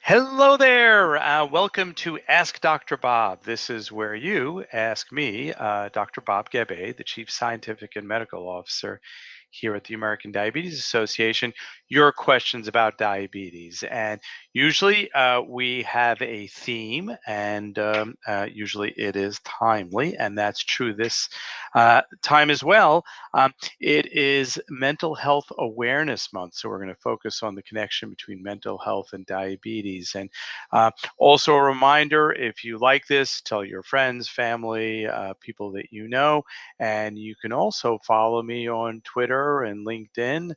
Hello there. Welcome to Ask Dr. Bob. This is where you ask me, Dr. Bob Gebe, the Chief Scientific and Medical Officer here at the American Diabetes Association, your questions about diabetes. And usually we have a theme, and usually it is timely, and that's true this time as well. It is Mental Health Awareness Month, so we're going to focus on the connection between mental health and diabetes. And also a reminder, if you like this, tell your friends, family, people that you know, and you can also follow me on Twitter and LinkedIn.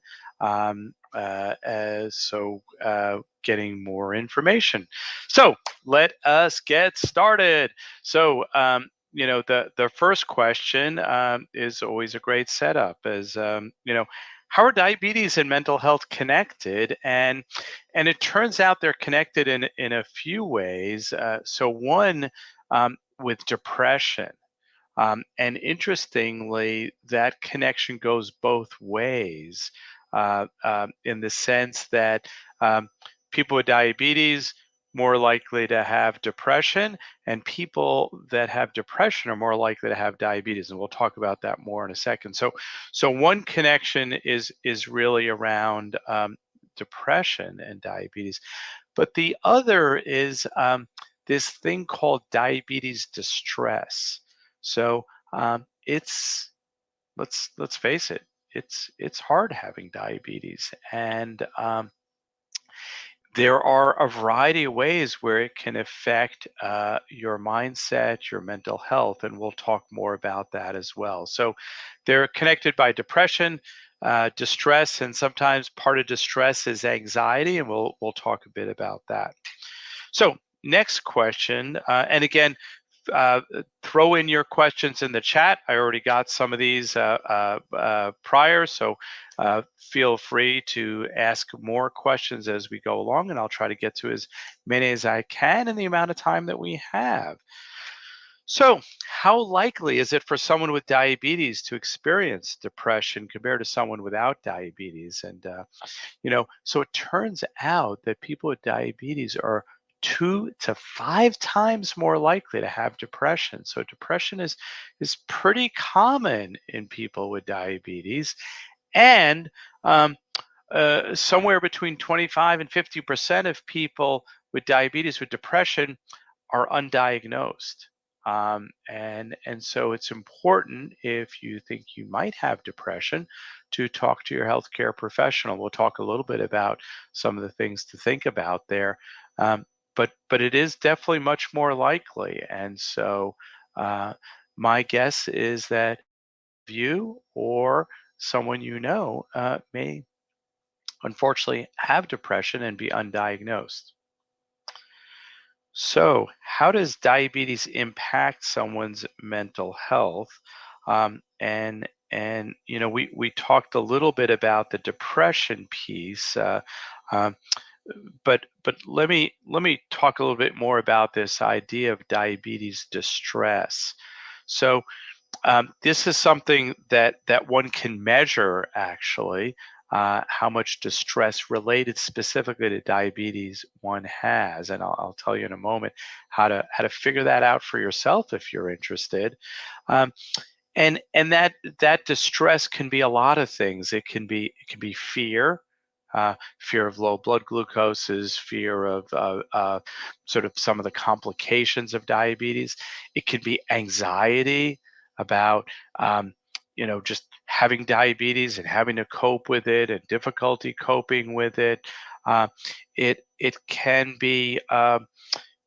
Getting more information. So let us get started. So the first question is always a great setup. Is how are diabetes and mental health connected? And it turns out they're connected in a few ways. So one, with depression. And interestingly, that connection goes both ways, in the sense that um, people with diabetes more likely to have depression, and people that have depression are more likely to have diabetes. And we'll talk about that more in a second. So one connection is really around depression and diabetes, but the other is this thing called diabetes distress. So it's let's face it, it's hard having diabetes, and there are a variety of ways where it can affect your mindset, your mental health, and we'll talk more about that as well. So they're connected by depression, distress, and sometimes part of distress is anxiety, and we'll talk a bit about that. So next question, and again, throw in your questions in the chat. I already got some of these prior, so feel free to ask more questions as we go along, and I'll try to get to as many as I can in the amount of time that we have. So, how likely is it for someone with diabetes to experience depression compared to someone without diabetes? And so it turns out that people with diabetes are 2 to 5 times more likely to have depression. So depression is pretty common in people with diabetes, and um, somewhere between 25 and 50% of people with diabetes with depression are undiagnosed. And so it's important, if you think you might have depression, to talk to your healthcare professional. We'll talk a little bit about some of the things to think about there. But it is definitely much more likely. And so my guess is that you or someone you know may unfortunately have depression and be undiagnosed. So, how does diabetes impact someone's mental health? And we talked a little bit about the depression piece, um, but let me talk a little bit more about this idea of diabetes distress. So, this is something that one can measure, actually, how much distress related specifically to diabetes one has, and I'll tell you in a moment how to figure that out for yourself if you're interested. Um, and that distress can be a lot of things. It can be fear. Fear of low blood glucoses, fear of sort of some of the complications of diabetes. It can be anxiety about just having diabetes and having to cope with it and difficulty coping with it. Uh, it can be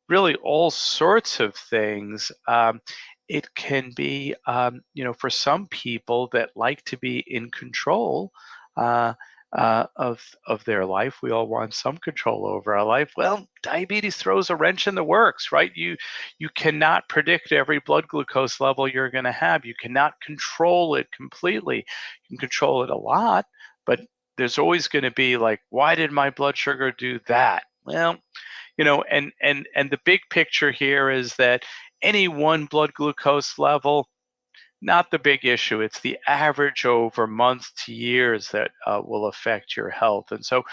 really all sorts of things. It can be, for some people that like to be in control uh, of their life. We all want some control over our life. Well, diabetes throws a wrench in the works, right? You cannot predict every blood glucose level you're going to have. You cannot control it completely. You can control it a lot, but there's always going to be like, why did my blood sugar do that? Well, and the big picture here is that any one blood glucose level, not the big issue. It's the average over months to years that will affect your health. And so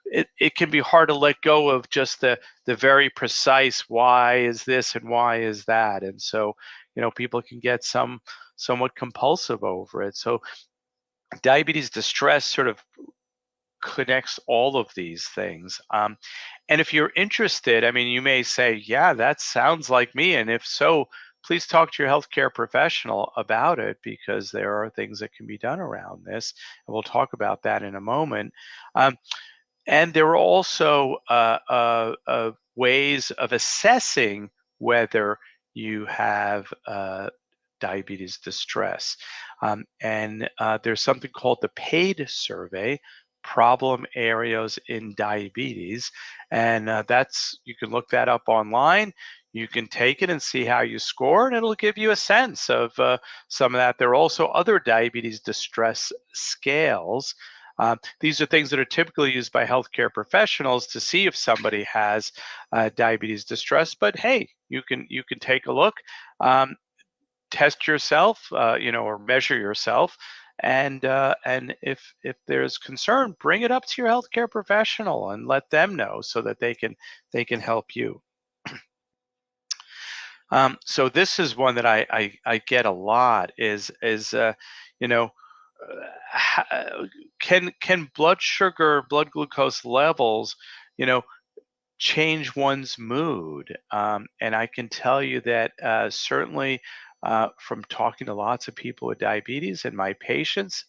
it can be hard to let go of just the very precise why is this and why is that. And so, people can get somewhat compulsive over it. So diabetes distress sort of connects all of these things. And if you're interested, I mean, you may say, yeah, that sounds like me. And if so, please talk to your healthcare professional about it, because there are things that can be done around this. And we'll talk about that in a moment. And there are also ways of assessing whether you have diabetes distress. And there's something called the PAID survey, problem areas in diabetes. And you can look that up online. You can take it and see how you score, and it'll give you a sense of some of that. There are also other diabetes distress scales. These are things that are typically used by healthcare professionals to see if somebody has diabetes distress. But hey, you can take a look, test yourself, or measure yourself, and if there's concern, bring it up to your healthcare professional and let them know so that they can help you. So this is one that I get a lot is you know can blood glucose levels you know change one's mood? And I can tell you that certainly from talking to lots of people with diabetes and my patients,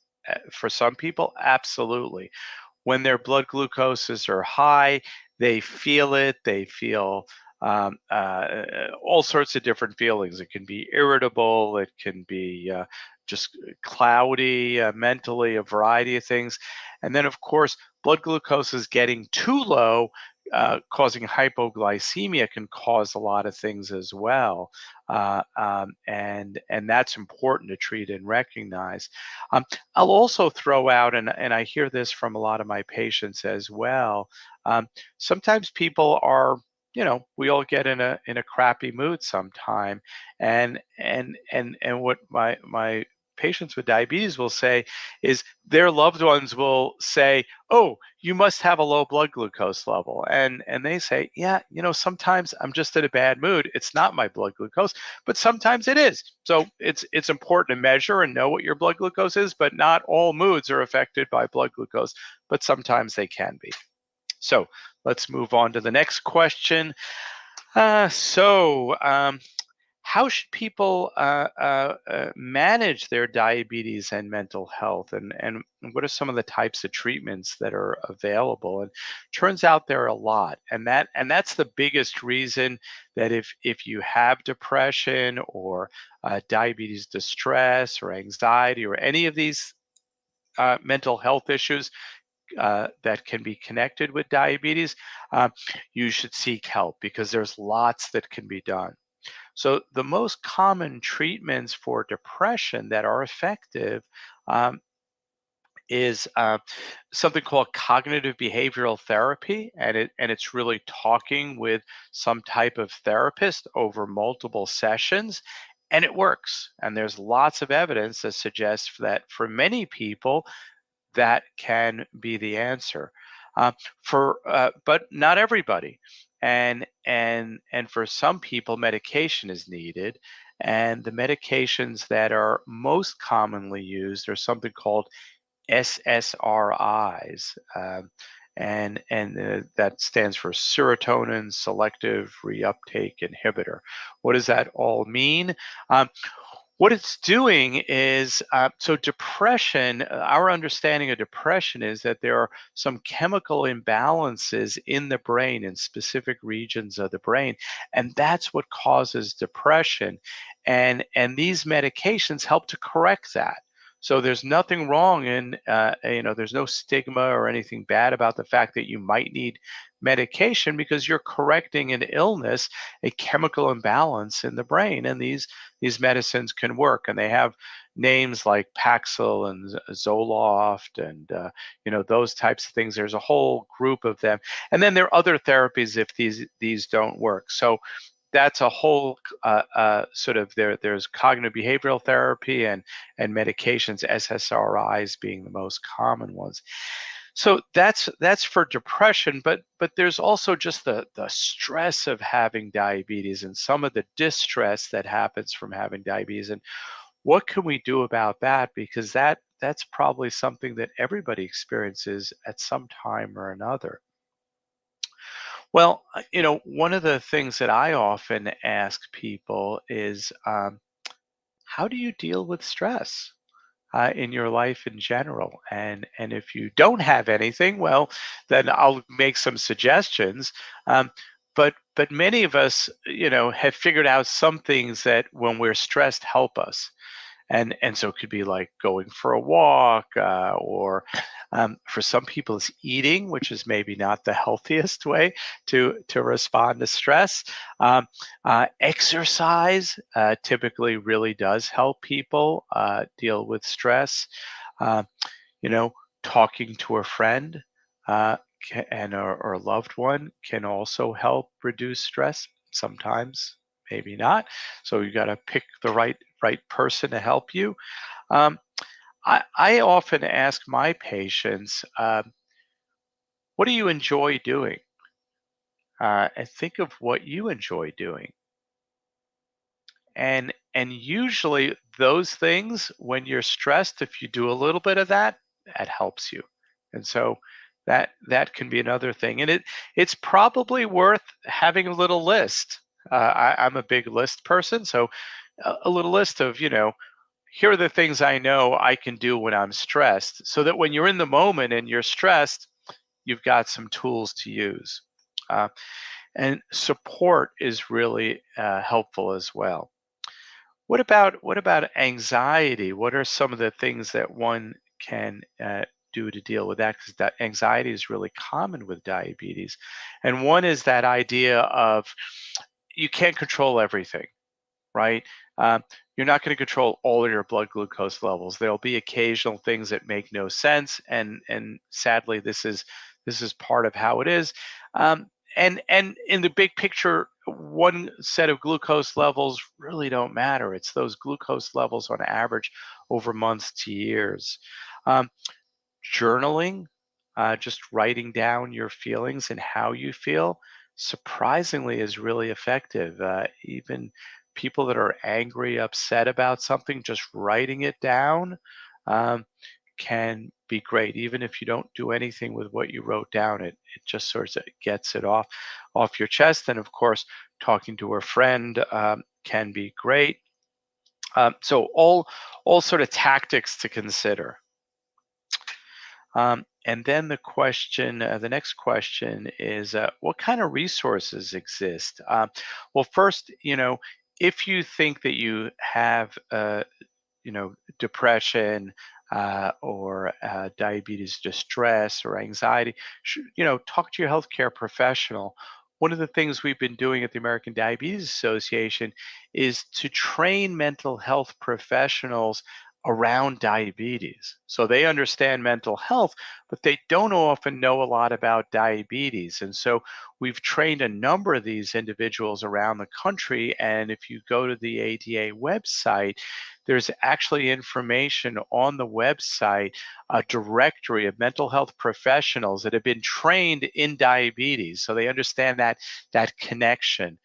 for some people, absolutely. When their blood glucoses are high, they feel it. They feel all sorts of different feelings. It can be irritable. It can be just cloudy mentally, a variety of things. And then, of course, blood glucose is getting too low, causing hypoglycemia can cause a lot of things as well, and that's important to treat and recognize. I'll also throw out, and I hear this from a lot of my patients as well. Sometimes people are, we all get in a crappy mood sometime, and what my patients with diabetes will say is their loved ones will say, "Oh, you must have a low blood glucose level," and they say, "Yeah, sometimes I'm just in a bad mood. It's not my blood glucose, but sometimes it is." So it's important to measure and know what your blood glucose is, but not all moods are affected by blood glucose, but sometimes they can be. So let's move on to the next question. How should people manage their diabetes and mental health, and what are some of the types of treatments that are available? And turns out there are a lot, and that's the biggest reason that if you have depression or diabetes distress or anxiety or any of these mental health issues that can be connected with diabetes, uh, you should seek help, because there's lots that can be done. So the most common treatments for depression that are effective um, is something called cognitive behavioral therapy, and it's really talking with some type of therapist over multiple sessions, and it works. And there's lots of evidence that suggests that for many people that can be the answer. But not everybody, and for some people, medication is needed. And the medications that are most commonly used are something called SSRIs, and that stands for serotonin selective reuptake inhibitor. What does that all mean? Um, what it's doing is, so depression, our understanding of depression is that there are some chemical imbalances in the brain, in specific regions of the brain, and that's what causes depression. And these medications help to correct that. So there's nothing wrong there's no stigma or anything bad about the fact that you might need medication, because you're correcting an illness, a chemical imbalance in the brain, and these medicines can work. And they have names like Paxil and Zoloft, and those types of things. There's a whole group of them, and then there are other therapies if these don't work. So that's a whole sort of there's cognitive behavioral therapy and medications, SSRIs being the most common ones. So that's for depression, but there's also just the stress of having diabetes and some of the distress that happens from having diabetes. And what can we do about that? Because that's probably something that everybody experiences at some time or another. Well, one of the things that I often ask people is, how do you deal with stress in your life in general? And if you don't have anything, well, then I'll make some suggestions. But many of us, have figured out some things that when we're stressed help us, and so it could be like going for a walk, or for some people it's eating, which is maybe not the healthiest way to respond to stress. Exercise typically really does help people deal with stress. uh, you know Talking to a friend, uh, or a loved one can also help reduce stress sometimes, maybe not. So you got to pick the right person to help you. Um, I often ask my patients, what do you enjoy doing? And think of what you enjoy doing. And usually those things, when you're stressed, if you do a little bit of that, that helps you. And so that can be another thing. And it's probably worth having a little list. I'm a big list person, so a little list of, here are the things I know I can do when I'm stressed, so that when you're in the moment and you're stressed, you've got some tools to use. Uh, and support is really helpful as well. What about anxiety? What are some of the things that one can do to deal with that? Because that anxiety is really common with diabetes, and one is that idea of you can't control everything, right? You're not going to control all of your blood glucose levels. There'll be occasional things that make no sense, and sadly, this is part of how it is. Um, and in the big picture, one set of glucose levels really don't matter. It's those glucose levels on average over months to years. Um, Journaling, just writing down your feelings and how you feel, surprisingly is really effective. Even people that are angry, upset about something, just writing it down um, can be great. Even if you don't do anything with what you wrote down, it just sort of gets it off your chest. And of course, talking to a friend can be great. So all sort of tactics to consider. And then the next question is, what kind of resources exist? Well, first, if you think that you have, depression, or diabetes distress or anxiety, talk to your healthcare professional. One of the things we've been doing at the American Diabetes Association is to train mental health professionals around diabetes. So they understand mental health, but they don't often know a lot about diabetes. And so we've trained a number of these individuals around the country. And if you go to the ADA website, there's actually information on the website, a directory of mental health professionals that have been trained in diabetes. So they understand that connection.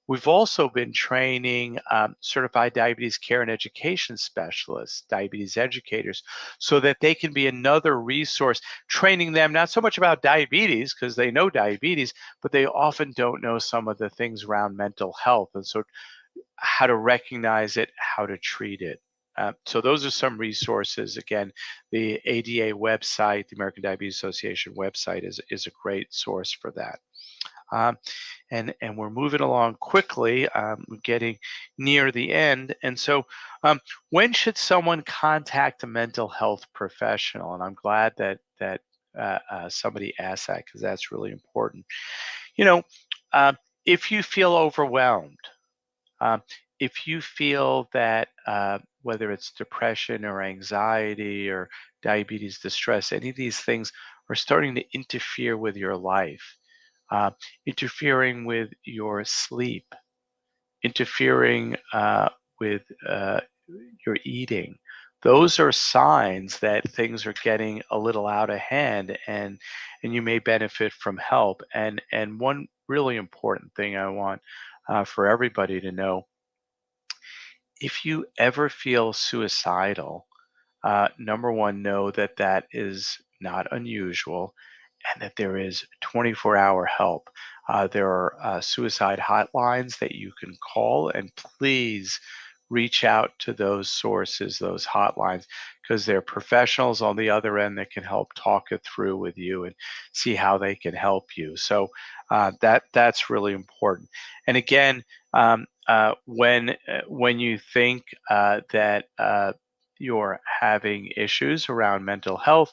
We've also been training certified diabetes care and education specialists, diabetes educators, so that they can be another resource, training them not so much about diabetes, because they know diabetes, but they often don't know some of the things around mental health. And so, how to recognize it, how to treat it. So those are some resources. Again, the ADA website, the American Diabetes Association website, is a great source for that. Um, and we're moving along quickly. We're getting near the end, and so when should someone contact a mental health professional? And I'm glad that somebody asked that, because that's really important. You know, uh, if you feel overwhelmed, um, if you feel that whether it's depression or anxiety or diabetes distress, any of these things are starting to interfere with your life, uh, interfering with your sleep, interfering with your eating. Those are signs that things are getting a little out of hand, and you may benefit from help. And one really important thing I want for everybody to know: if you ever feel suicidal, number one, know that that is not unusual and that there is 24-hour help. There are suicide hotlines that you can call, and please reach out to those sources, those hotlines, because there are professionals on the other end that can help talk it through with you and see how they can help you. So that's really important. And again, when you think that you're having issues around mental health,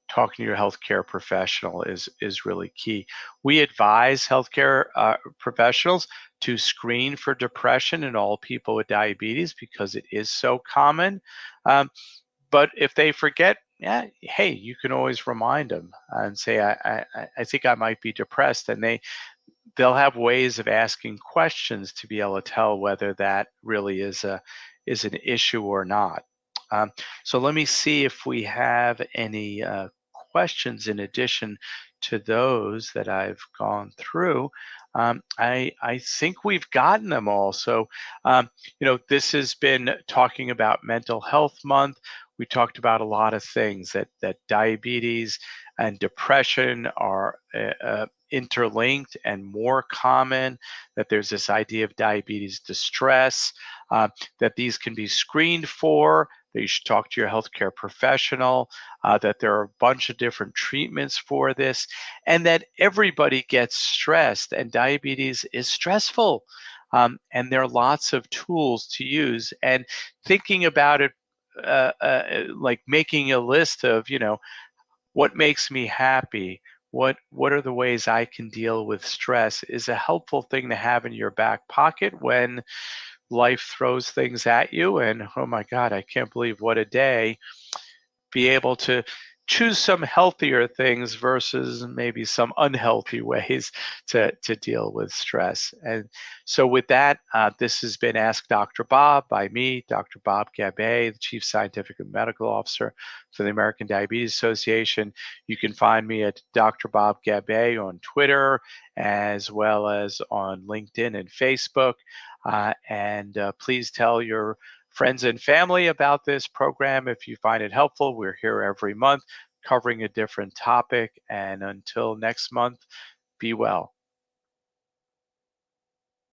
talking to your healthcare professional is really key. We advise healthcare professionals to screen for depression in all people with diabetes because it is so common. Um, but if they forget, yeah, hey, you can always remind them and say, I think I might be depressed, and they'll have ways of asking questions to be able to tell whether that really is an issue or not. Um, so let me see if we have any questions in addition to those that I've gone through. I think we've gotten them all. So this has been talking about Mental Health Month. We talked about a lot of things that diabetes and depression are interlinked and more common, that there's this idea of diabetes distress, that these can be screened for, that you should talk to your healthcare professional, that there are a bunch of different treatments for this, and that everybody gets stressed, and diabetes is stressful. And there are lots of tools to use, and thinking about it like making a list of, what makes me happy, what are the ways I can deal with stress, is a helpful thing to have in your back pocket when life throws things at you. And oh my God, I can't believe what a day. Be able to choose some healthier things versus maybe some unhealthy ways to deal with stress. And so with that, this has been Ask Dr. Bob by me, Dr. Bob Gabbay, the Chief Scientific and Medical Officer for the American Diabetes Association. You can find me at Dr. Bob Gabbay on Twitter, as well as on LinkedIn and Facebook. And please tell your friends and family about this program if you find it helpful. We're here every month covering a different topic. And until next month, be well.